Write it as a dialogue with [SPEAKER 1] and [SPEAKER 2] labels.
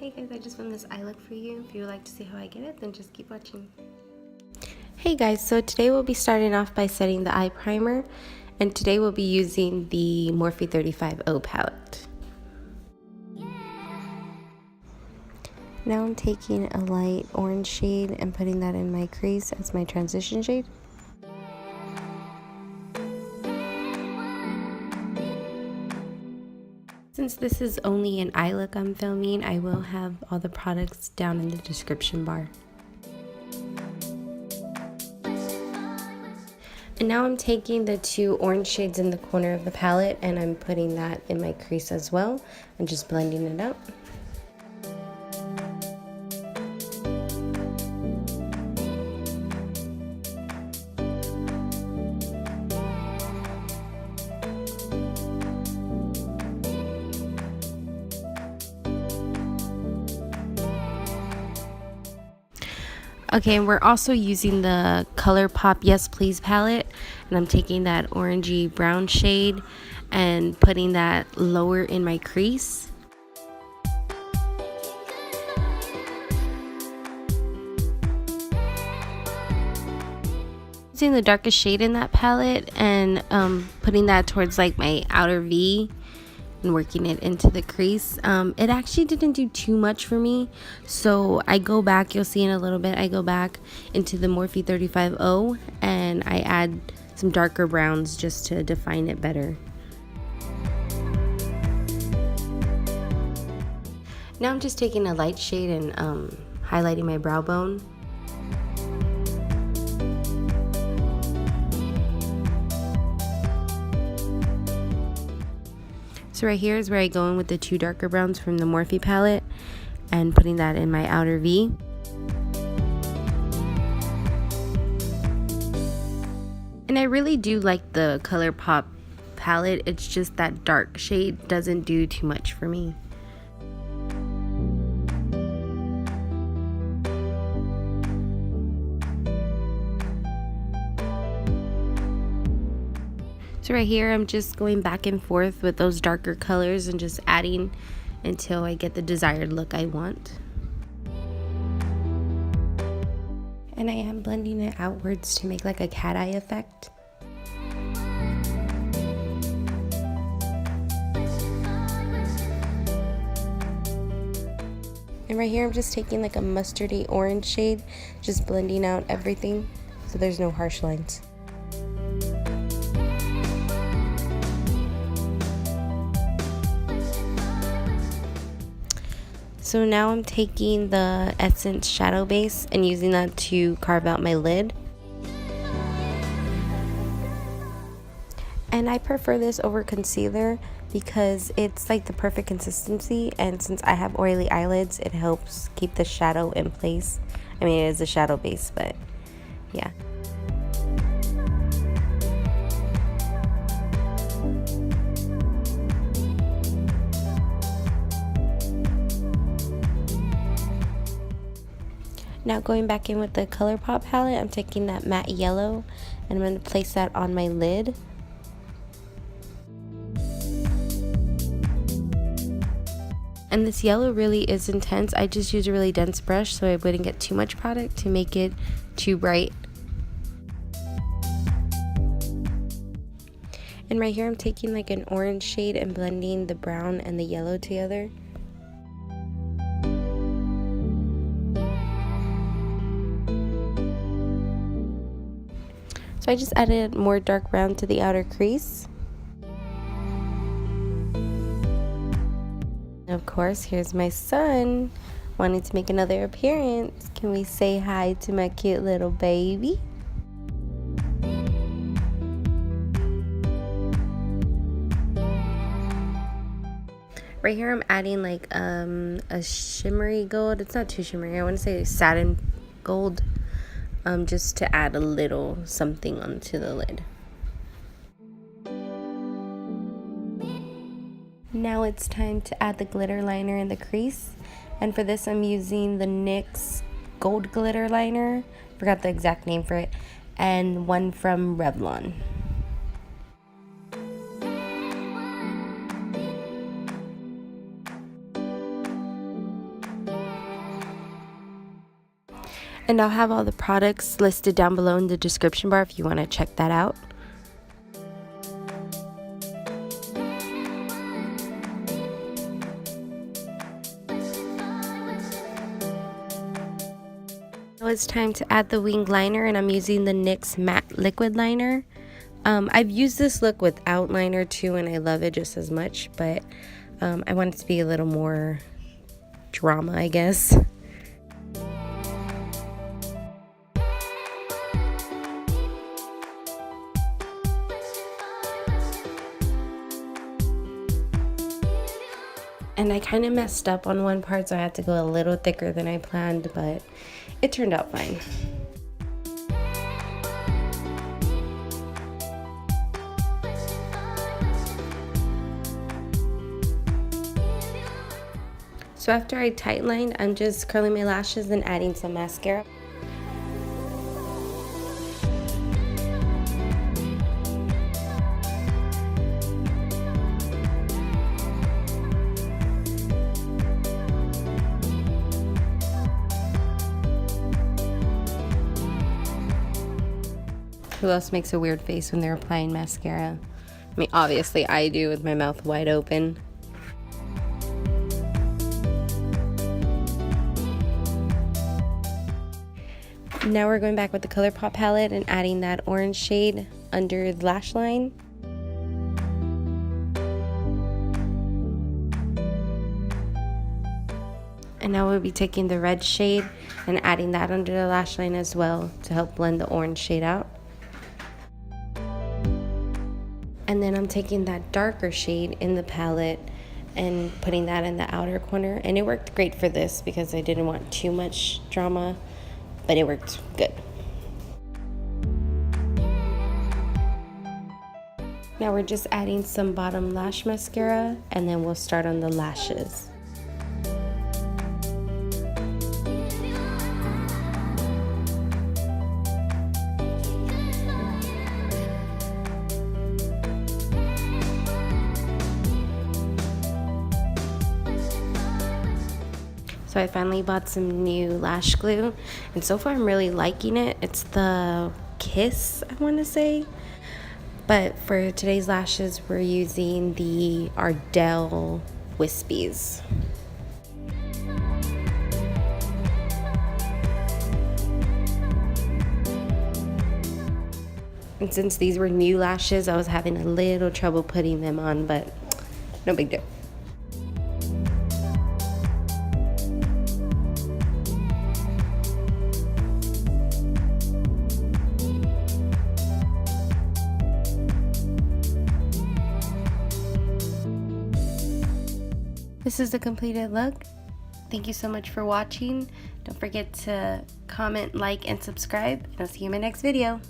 [SPEAKER 1] Hey guys, I just filmed this eye look for you. If you would like to see how I get it, then just keep watching. Hey guys, so today we'll be starting off by setting the eye primer, and today we'll be using the Morphe 35O palette. Now I'm taking a light orange shade and putting that in my crease as my transition shade. Since this is only an eye look I'm filming, I will have all the products down in the description bar. And now I'm taking the two orange shades in the corner of the palette and I'm putting that in my crease as well and just blending it out. Okay, and we're also using the Colourpop Yes Please palette, and I'm taking that orangey brown shade and putting that lower in my crease. Using the darkest shade in that palette and putting that towards like my outer V and working it into the crease. It actually didn't do too much for me, so I go back, you'll see in a little bit, I go back into the Morphe 35O and I add some darker browns just to define it better. Now I'm just taking a light shade and highlighting my brow bone. So right here is where I go in with the two darker browns from the Morphe palette and putting that in my outer V. And I really do like the Colourpop palette, it's just that dark shade doesn't do too much for me. So right here, I'm just going back and forth with those darker colors and just adding until I get the desired look I want. And I am blending it outwards to make like a cat eye effect. And right here, I'm just taking like a mustardy orange shade, just blending out everything so there's no harsh lines. So now I'm taking the Essence shadow base and using that to carve out my lid. And I prefer this over concealer because it's like the perfect consistency, and since I have oily eyelids, it helps keep the shadow in place. I mean, it is a shadow base, but yeah. Now going back in with the Colourpop palette, I'm taking that matte yellow and I'm going to place that on my lid. And this yellow really is intense. I just use a really dense brush so I wouldn't get too much product to make it too bright. And right here I'm taking like an orange shade and blending the brown and the yellow together. So I just added more dark brown to the outer crease. And of course, here's my son wanting to make another appearance. Can we say hi to my cute little baby? Right here I'm adding like a shimmery gold. It's not too shimmery. I want to say satin gold. Just to add a little something onto the lid. Now it's time to add the glitter liner in the crease, and for this I'm using the NYX gold glitter liner, forgot the exact name for it, and one from Revlon. And I'll have all the products listed down below in the description bar if you want to check that out. Now it's time to add the wing liner, and I'm using the NYX Matte Liquid Liner. I've used this look without liner too, and I love it just as much, but I want it to be a little more drama, I guess. And I kind of messed up on one part, so I had to go a little thicker than I planned, but it turned out fine. So after I tightlined, I'm just curling my lashes and adding some mascara. Who else makes a weird face when they're applying mascara? I mean, obviously I do, with my mouth wide open. Now we're going back with the Colourpop palette and adding that orange shade under the lash line. And now we'll be taking the red shade and adding that under the lash line as well to help blend the orange shade out. And then I'm taking that darker shade in the palette and putting that in the outer corner. And it worked great for this because I didn't want too much drama, but it worked good. Now we're just adding some bottom lash mascara, and then we'll start on the lashes. So I finally bought some new lash glue, and so far I'm really liking it. It's the Kiss, I want to say. But for today's lashes, we're using the Ardell Wispies. And since these were new lashes, I was having a little trouble putting them on, but no big deal. This is the completed look. Thank you so much for watching. Don't forget to comment, like, and subscribe, and I'll see you in my next video.